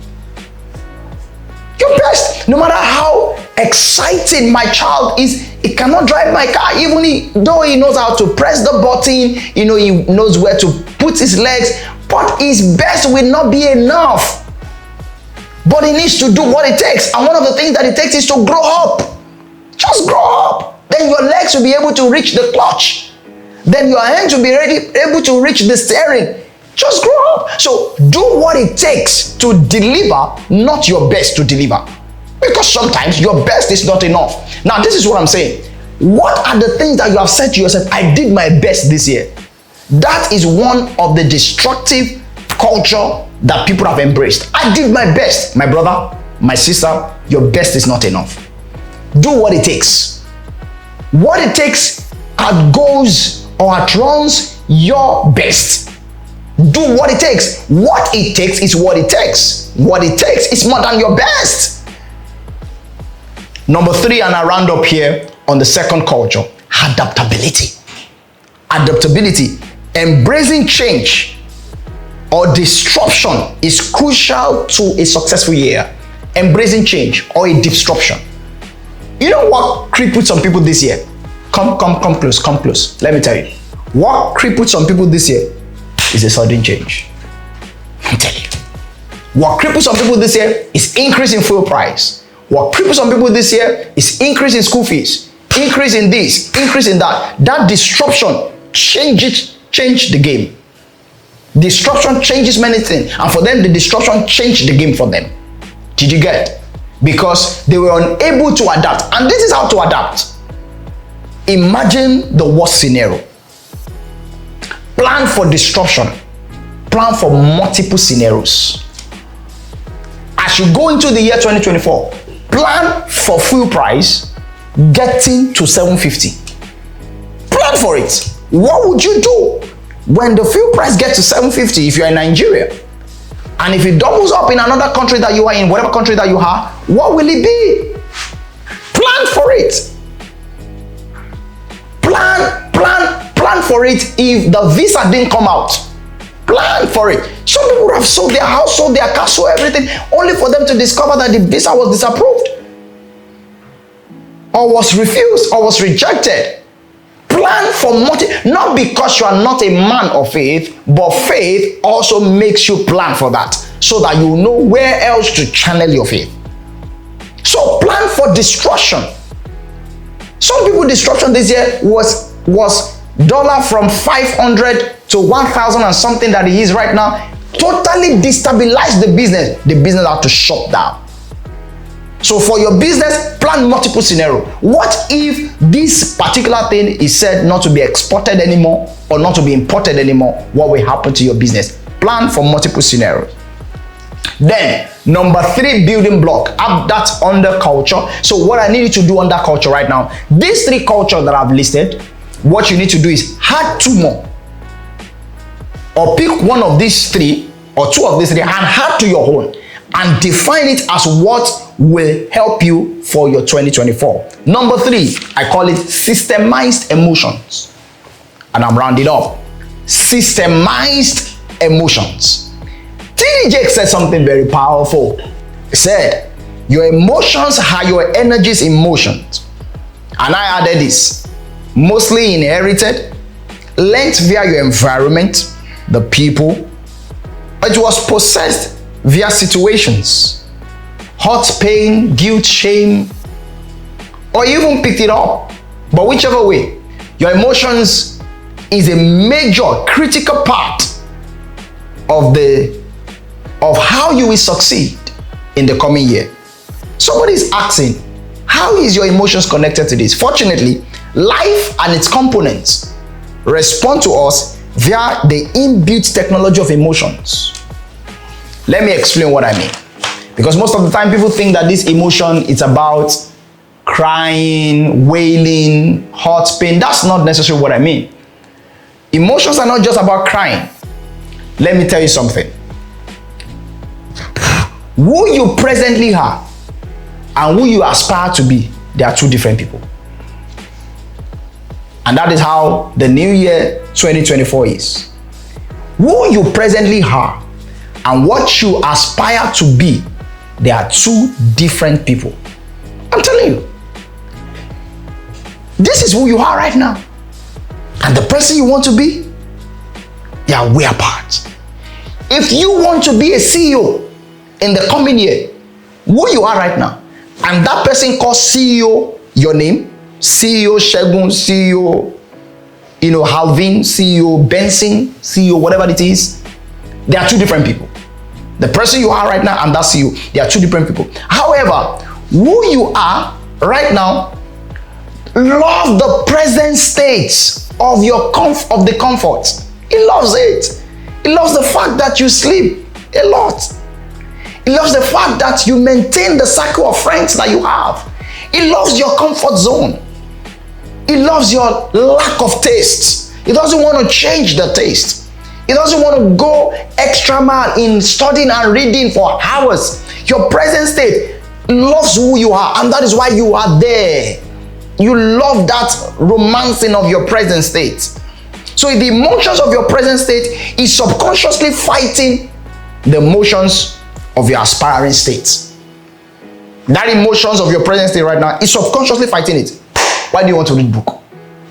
Your best, no matter how exciting my child is, he cannot drive my car, even though he knows how to press the button, he knows where to put his legs, but his best will not be enough. But he needs to do what it takes. And one of the things that it takes is to grow up. Just grow up. Then your legs will be able to reach the clutch. Then your hands will be able to reach the steering. Just grow up. So do what it takes to deliver, not your best to deliver. Because sometimes your best is not enough. Now, this is what I'm saying. What are the things that you have said to yourself, I did my best this year? That is one of the destructive culture that people have embraced. I did my best. My brother, my sister, your best is not enough. Do what it takes. What it takes outgoes or outruns your best. Do what it takes. What it takes is what it takes. What it takes is more than your best. Number 3, and I round up here on the second culture, adaptability. Adaptability. Embracing change or disruption is crucial to a successful year. Embracing change or a disruption. You know what crippled some people this year? Come close. Let me tell you. What crippled some people this year is a sudden change. I'm telling you. What cripples some people this year is increase in fuel price. What cripples some people this year is increase in school fees, increase in this, increase in that. That disruption change the game. Disruption changes many things, and for them, the disruption changed the game for them. Did you get it? Because they were unable to adapt, and this is how to adapt. Imagine the worst scenario. Plan for disruption. Plan for multiple scenarios. As you go into the year 2024, plan for fuel price getting to 750. Plan for it. What would you do when the fuel price gets to 750 if you're in Nigeria? And if it doubles up in another country that you are in, whatever country that you are, what will it be? Plan for it. Plan for it if the visa didn't come out. Plan for it. Some people would have sold their house, sold their car, sold everything, only for them to discover that the visa was disapproved, or was refused, or was rejected. Plan for not because you are not a man of faith, but faith also makes you plan for that, so that you know where else to channel your faith. So plan for destruction. Some people disruption this year was dollar from 500 to 1,000 and something that it is right now. Totally destabilized the business. The business had to shut down. So for your business, plan multiple scenarios. What if this particular thing is said not to be exported anymore or not to be imported anymore? What will happen to your business? Plan for multiple scenarios. Then, number 3 building block, that's under culture. So what I need you to do under culture right now, these 3 cultures that I've listed, what you need to do is add 2 more. Or pick one of these 3 or 2 of these 3 and add to your own and define it as what will help you for your 2024. Number 3, I call it systemized emotions. And I'm rounding up. Systemized emotions. TD said something very powerful. He said, your emotions are your energies in motion. And I added this. Mostly inherited, learnt via your environment, the people. It was possessed via situations, hurt, pain, guilt, shame, or even picked it up. But whichever way, your emotions is a major critical part of how you will succeed in the coming year. Somebody is asking, how is your emotions connected to this? Fortunately, life and its components respond to us via the inbuilt technology of emotions. Let me explain what I mean. Because most of the time people think that this emotion is about crying, wailing, hurt, pain. That's not necessarily what I mean. Emotions are not just about crying. Let me tell you something. Who you presently are and who you aspire to be, they are 2 different people. And that is how the new year 2024 is. Who you presently are and what you aspire to be, they are two different people. I'm telling you. This is who you are right now. And the person you want to be, they are way apart. If you want to be a CEO in the coming year, who you are right now, and that person calls CEO your name, CEO Shegun, CEO, Halvin, CEO Benson, CEO, whatever it is, they are two different people. The person you are right now and that CEO, they are two different people. However, who you are right now, love the present state of the comfort. He loves it. He loves the fact that you sleep a lot. He loves the fact that you maintain the circle of friends that you have. He loves your comfort zone. He loves your lack of taste. He doesn't want to change the taste. He doesn't want to go extra mile in studying and reading for hours. Your present state loves who you are, and that is why you are there. You love that romancing of your present state. So the emotions of your present state is subconsciously fighting the emotions of your aspiring state. That emotions of your present state right now is subconsciously fighting it. Why do you want to read book?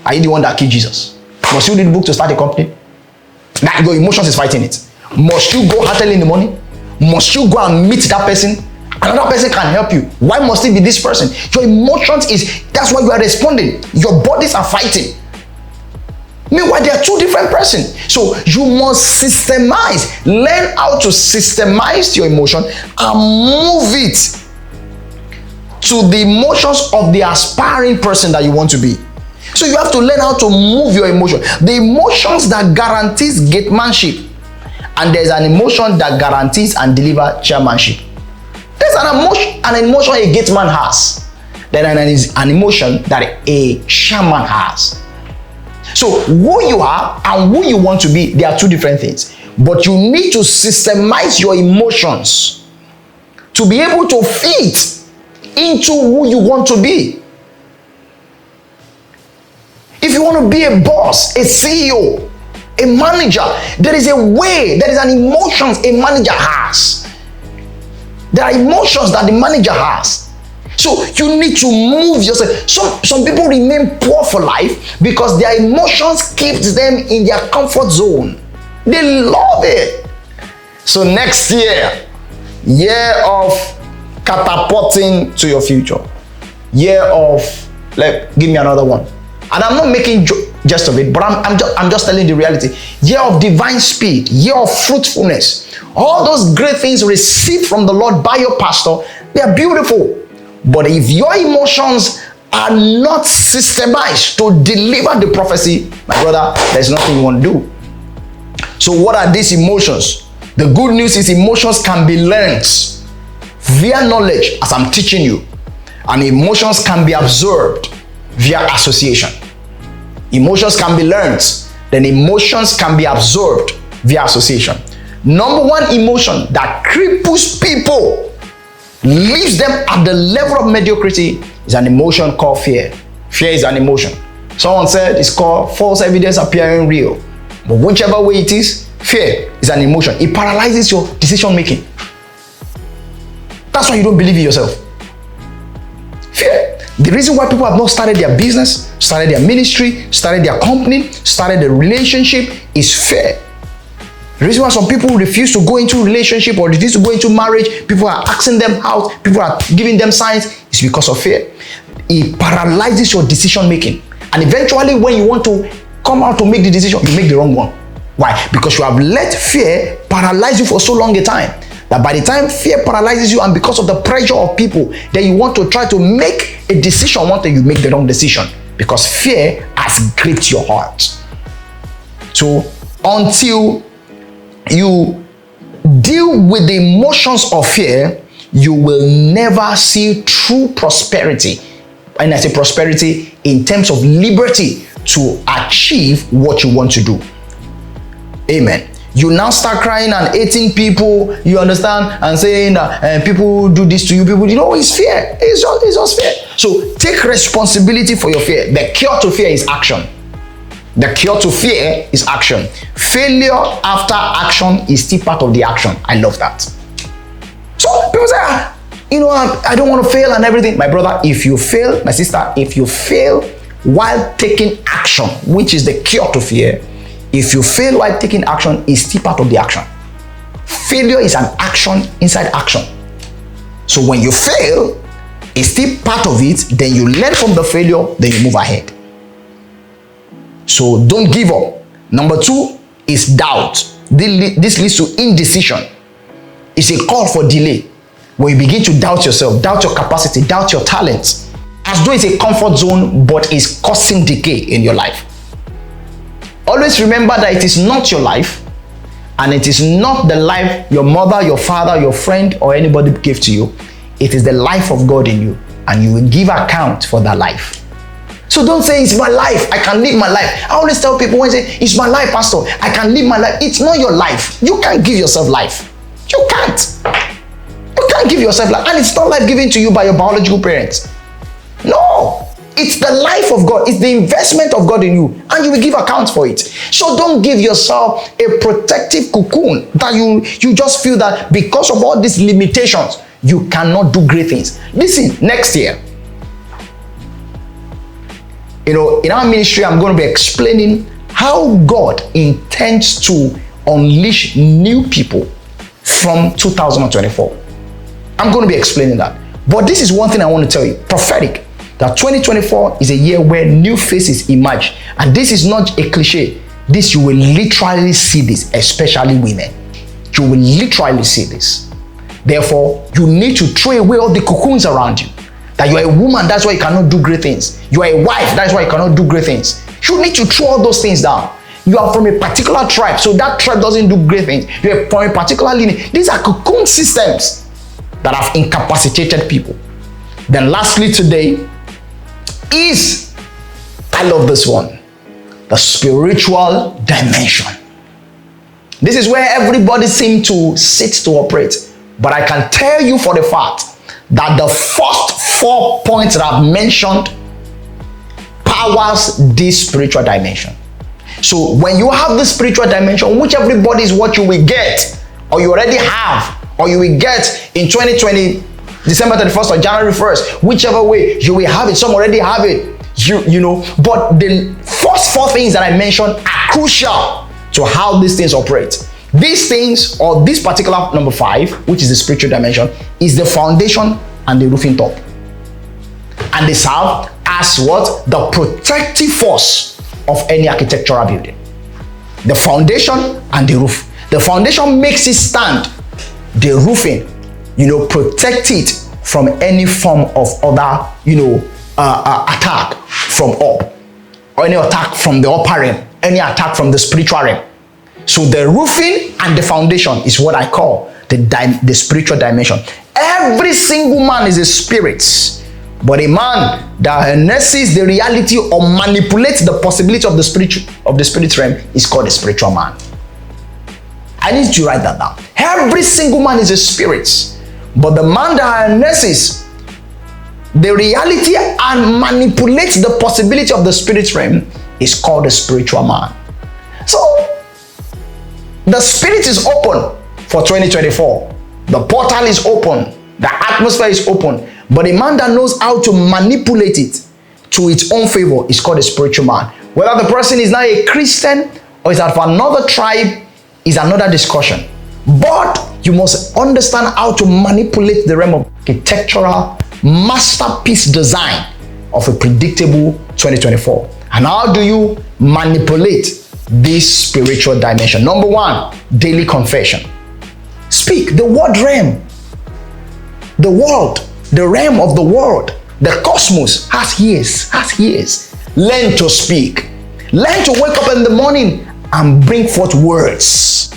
Are you the one that killed Jesus? Must you read book to start a company? That your emotions is fighting it. Must you go hotel in the morning? Must you go and meet that person? Another person can help you. Why must it be this person? Your emotions that's why you are responding. Your bodies are fighting. Meanwhile, they are two different persons. So you must systemize. Learn how to systemize your emotion and move it to the emotions of the aspiring person that you want to be. So you have to learn how to move your emotion. The emotions that guarantees gatemanship, and there's an emotion that guarantees and deliver chairmanship. There's an emotion a gateman has. Then an emotion that a chairman has. So who you are and who you want to be, they are two different things. But you need to systemize your emotions to be able to fit into who you want to be. If you want to be a boss, a CEO, a manager, there is a way, there is an emotions a manager has. There are emotions that the manager has. So you need to move yourself. Some people remain poor for life because their emotions keeps them in their comfort zone. They love it. So next year of catapulting to your future. Year of, give me another one. And I'm not making jest of it, but I'm just telling the reality. Year of divine speed, year of fruitfulness. All those great things received from the Lord by your pastor, they are beautiful. But if your emotions are not systemized to deliver the prophecy, my brother, there's nothing you want to do. So what are these emotions? The good news is emotions can be learned via knowledge, as I'm teaching you. And emotions can be absorbed via association. Emotions can be learned, then emotions can be absorbed via association. Number one emotion that cripples people, leaves them at the level of mediocrity, is an emotion called fear. Fear is an emotion. Someone said it's called false evidence appearing real. But whichever way it is, fear is an emotion. It paralyzes your decision making. That's why you don't believe in yourself. Fear. The reason why people have not started their business, started their ministry, started their company, started a relationship is fear. The reason why some people refuse to go into a relationship or refuse to go into marriage, people are asking them out, people are giving them signs, is because of fear. It paralyzes your decision making. And eventually when you want to come out to make the decision, you make the wrong one. Why? Because you have let fear paralyze you for so long a time that by the time fear paralyzes you and because of the pressure of people, then you want to try to make a decision, one day you make the wrong decision because fear has gripped your heart. So until you deal with the emotions of fear, you will never see true prosperity. And I say prosperity in terms of liberty to achieve what you want to do. Amen. You now start crying and hating people, you understand, and saying that people do this to you. People, it's fear. It's just fear. So take responsibility for your fear. The cure to fear is action. The cure to fear is action. Failure after action is still part of the action. I love that. So people say, I don't want to fail and everything. My brother, if you fail, my sister, if you fail while taking action, which is the cure to fear, if you fail while taking action, is still part of the action. Failure is an action inside action. So when you fail, it's still part of it, then you learn from the failure, then you move ahead. So don't give up. Number 2 is doubt. This leads to indecision. It's a call for delay. When you begin to doubt yourself, doubt your capacity, doubt your talents, as though it's a comfort zone, but it's causing decay in your life. Always remember that it is not your life, and it is not the life your mother, your father, your friend, or anybody gave to you. It is the life of God in you, and you will give account for that life. So don't say, it's my life, I can live my life. I always tell people when they say, it's my life, pastor, I can live my life. It's not your life. You can't give yourself life. You can't. You can't give yourself life. And it's not life given to you by your biological parents. No. It's the life of God. It's the investment of God in you. And you will give account for it. So don't give yourself a protective cocoon that you just feel that because of all these limitations, you cannot do great things. Listen, next year, in our ministry, I'm going to be explaining how God intends to unleash new people from 2024. I'm going to be explaining that. But this is one thing I want to tell you, prophetic, that 2024 is a year where new faces emerge. And this is not a cliche. This, you will literally see this, especially women. You will literally see this. Therefore, you need to throw away all the cocoons around you. That you are a woman, that's why you cannot do great things. You are a wife, that's why you cannot do great things. You need to throw all those things down. You are from a particular tribe, so that tribe doesn't do great things. You are from a particular lineage. These are cocoon systems that have incapacitated people. Then lastly today is, I love this one, the spiritual dimension. This is where everybody seems to sit to operate. But I can tell you for the fact that the first 4 points that I've mentioned powers this spiritual dimension. So when you have this spiritual dimension, which everybody is what you will get, or you already have, or you will get in 2020, December 31st or January 1st, whichever way you will have it. Some already have it, but the first 4 things that I mentioned are crucial to how these things operate. These things, or this particular number 5, which is the spiritual dimension, is the foundation and the roofing top. And they serve as what? The protective force of any architectural building. The foundation and the roof. The foundation makes it stand. The roofing, protect it from any form of other, attack from up, or any attack from the upper realm, any attack from the spiritual realm. So the roofing and the foundation is what I call the spiritual dimension. Every single man is a spirit, but a man that harnesses the reality or manipulates the possibility of the spirit realm is called a spiritual man. I need you to write that down. Every single man is a spirit, but the man that harnesses the reality and manipulates the possibility of the spirit realm is called a spiritual man. So the spirit is open for 2024. The portal is open. The atmosphere is open. But a man that knows how to manipulate it to its own favor is called a spiritual man. Whether the person is now a Christian or is of another tribe is another discussion. But you must understand how to manipulate the realm of architectural masterpiece design of a predictable 2024. And how do you manipulate this spiritual dimension? Number 1, daily confession. Speak. The word realm, the world, the realm of the world, the cosmos has ears. Learn to speak. Learn to wake up in the morning and bring forth words.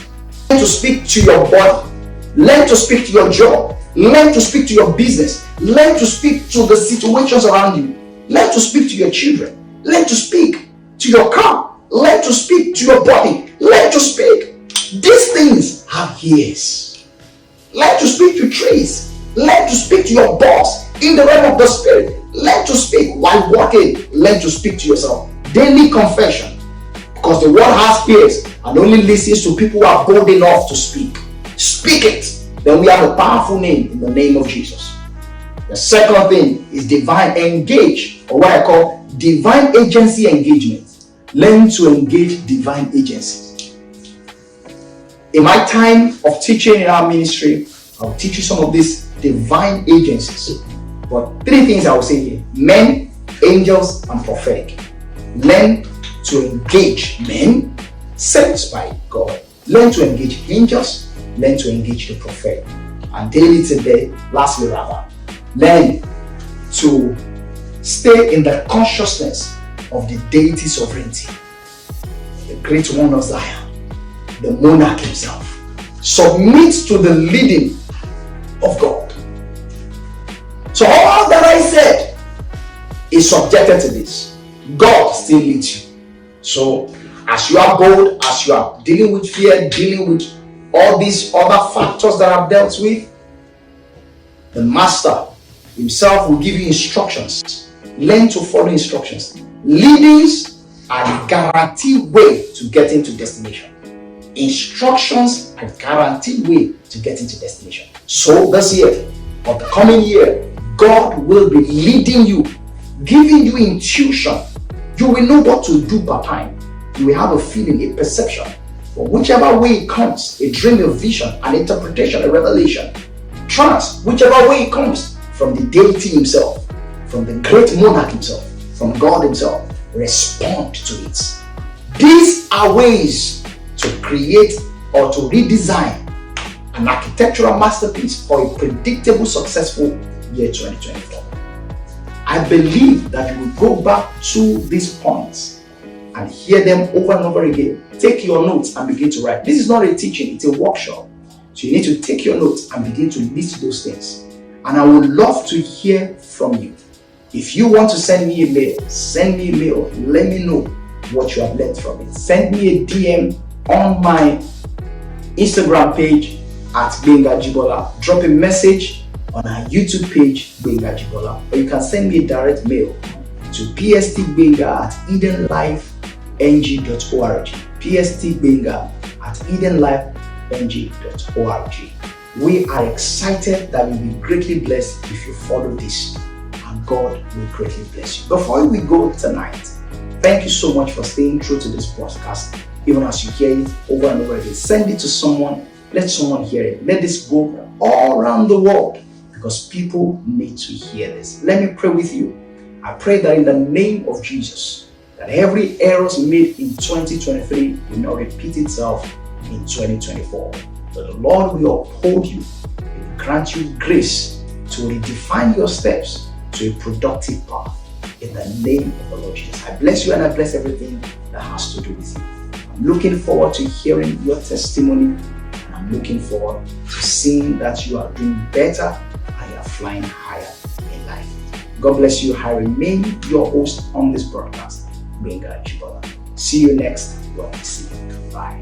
Learn to speak to your body. Learn to speak to your job. Learn to speak to your business. Learn to speak to the situations around you. Learn to speak to your children. Learn to speak to your car. Learn to speak to your body. Learn to speak. These things have ears. Learn to speak to trees. Learn to speak to your boss in the realm of the spirit. Learn to speak while walking. Learn to speak to yourself. Daily confession. Because the world has ears and only listens to people who are bold enough to speak. Speak it. Then we have a powerful name in the name of Jesus. The second thing is divine engage, or what I call divine agency engagement. Learn to engage divine agencies. In my time of teaching in our ministry, I'll teach you some of these divine agencies. But three things I will say here: men, angels, and prophetic. Learn to engage men sent by God. Learn to engage angels. Learn to engage the prophetic. And lastly, learn to stay in the consciousness of the deity sovereignty, the great one of Zion, the monarch himself. Submit to the leading of God. So all that I said is subjected to this. God still leads you. So as you are bold, as you are dealing with fear, dealing with all these other factors that I've dealt with, the master himself will give you instructions. Learn to follow instructions. Leadings are the guaranteed way to get into destination. Instructions are the guaranteed way to get into destination. So this year, or the coming year, God will be leading you, giving you intuition. You will know what to do per time. You will have a feeling, a perception. But whichever way it comes, a dream, a vision, an interpretation, a revelation, trance, whichever way it comes, from the deity himself, from the great monarch himself, from God himself, respond to it. These are ways to create or to redesign an architectural masterpiece for a predictable, successful year 2024. I believe that you will go back to these points and hear them over and over again. Take your notes and begin to write. This is not a teaching, it's a workshop. So you need to take your notes and begin to list those things. And I would love to hear from you. If you want to send me a mail, send me a mail. Let me know what you have learned from it. Send me a DM on my Instagram page at Gbenga Ajibola. Drop a message on our YouTube page, Gbenga Ajibola. Or you can send me a direct mail to pstgbenga@edenlifeng.org. pstgbenga@edenlifeng.org. We are excited that you'll be greatly blessed if you follow this, and God will greatly bless you. Before we go tonight, thank you so much for staying true to this podcast. Even as you hear it over and over again, send it to someone. Let someone hear it. Let this go all around the world, because people need to hear this. Let me pray with you. I pray that in the name of Jesus, that every error made in 2023 will not repeat itself in 2024. That the Lord will uphold you, He will grant you grace to redefine your steps to a productive path. In the name of the Lord Jesus, I bless you and I bless everything that has to do with you. I'm looking forward to hearing your testimony, and I'm looking forward to seeing that you are doing better and you are flying higher in life. God bless you. I remain your host on this broadcast, Gbenga Ajibola. See you next when we see you. Bye.